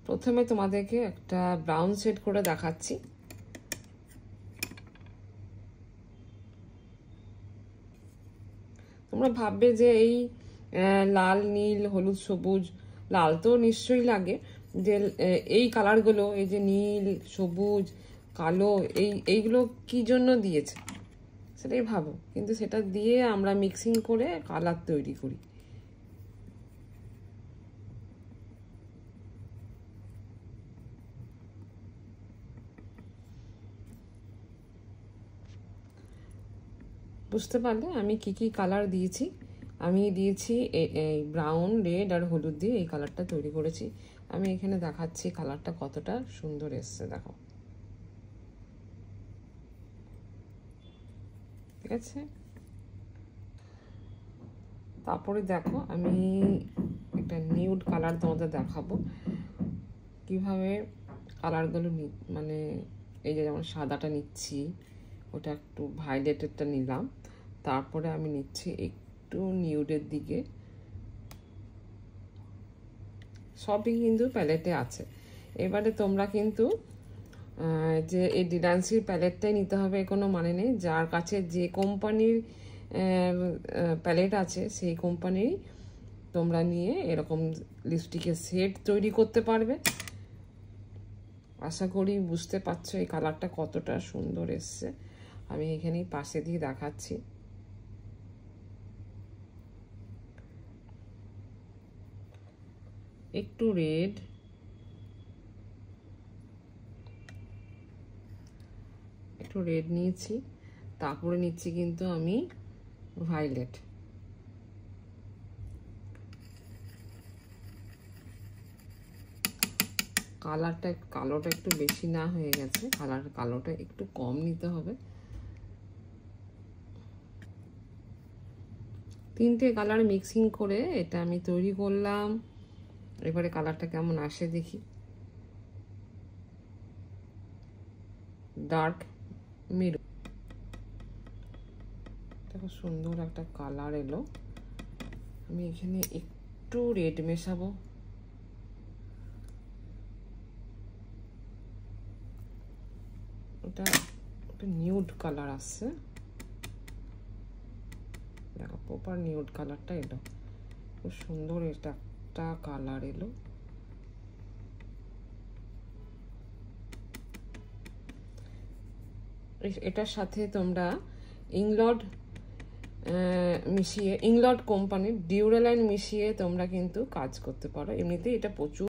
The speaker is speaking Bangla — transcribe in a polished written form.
প্রথমে তোমাদেরকে একটা ব্রাউন শেড করে দেখাচ্ছি। তোমরা ভাববে যে এই লাল, নীল, হলুদ, সবুজ, লাল তো নিশ্চয়ই লাগে, যে এই কালারগুলো, এই যে নীল, সবুজ, কালো, এইগুলো কি জন্য দিয়েছে সেটাই ভাবো, কিন্তু সেটা দিয়ে আমরা মিক্সিং করে কালার তৈরি করি। বুঝতে পারলে আমি কি কি কালার দিয়েছি? আমি দিয়েছি এই ব্রাউন, রেড আর হলুদ দিয়ে এই কালারটা তৈরি করেছি। আমি এখানে দেখাচ্ছি কালারটা কতটা সুন্দর এসছে, দেখো। ঠিক আছে, তারপরে দেখো আমি একটা নিউড কালার তোমাদের দেখাবো কিভাবে কালারগুলো মানে এই যে যেমন সাদাটা নিচ্ছি, ওটা একটু ভায়োলেটেরটা নিলাম, তারপরে আমি নিচ্ছি একটু নিউডের দিকে। সবই কিন্তু প্যালেটে আছে। এবারে তোমরা কিন্তু যে এই ডিলান্সির প্যালেটটাই নিতে হবে কোনো মানে নেই। যার কাছে যে কোম্পানির প্যালেট আছে সেই কোম্পানির তোমরা নিয়ে এরকম লিপস্টিকের সেট তৈরি করতে পারবে। আশা করি বুঝতে পারছো এই কালারটা কতটা সুন্দর এসছে। আমি এখানেই পাশে দিয়ে দেখাচ্ছি। একটু রেড, একটু রেড নিয়েছি, তারপরে নিচ্ছি কিন্তু আমি ভায়োলেট। কালোটা একটু বেশি না হয়ে গেছে, কালোটা একটু কম নিতে হবে। তিনটে কালার মিক্সিং করে এটা আমি তৈরি করলাম। এবারে কালারটা কেমন আসে দেখি। ডার্ক মেরুন, দেখো সুন্দর একটা কালার এলো। আমি এখানে একটু রেড মেশাবো। ওটা একটা নিউড কালার আসছে, দেখো প্রপার নিউড কালারটা এলো, খুব সুন্দর এটা একটা কালার এলো। এটার সাথে তোমরা ইংলড কোম্পানির ডিউরালাইন মিশিয়ে তোমরা কিন্তু কাজ করতে পারো। এমনিতেই এটা প্রচুর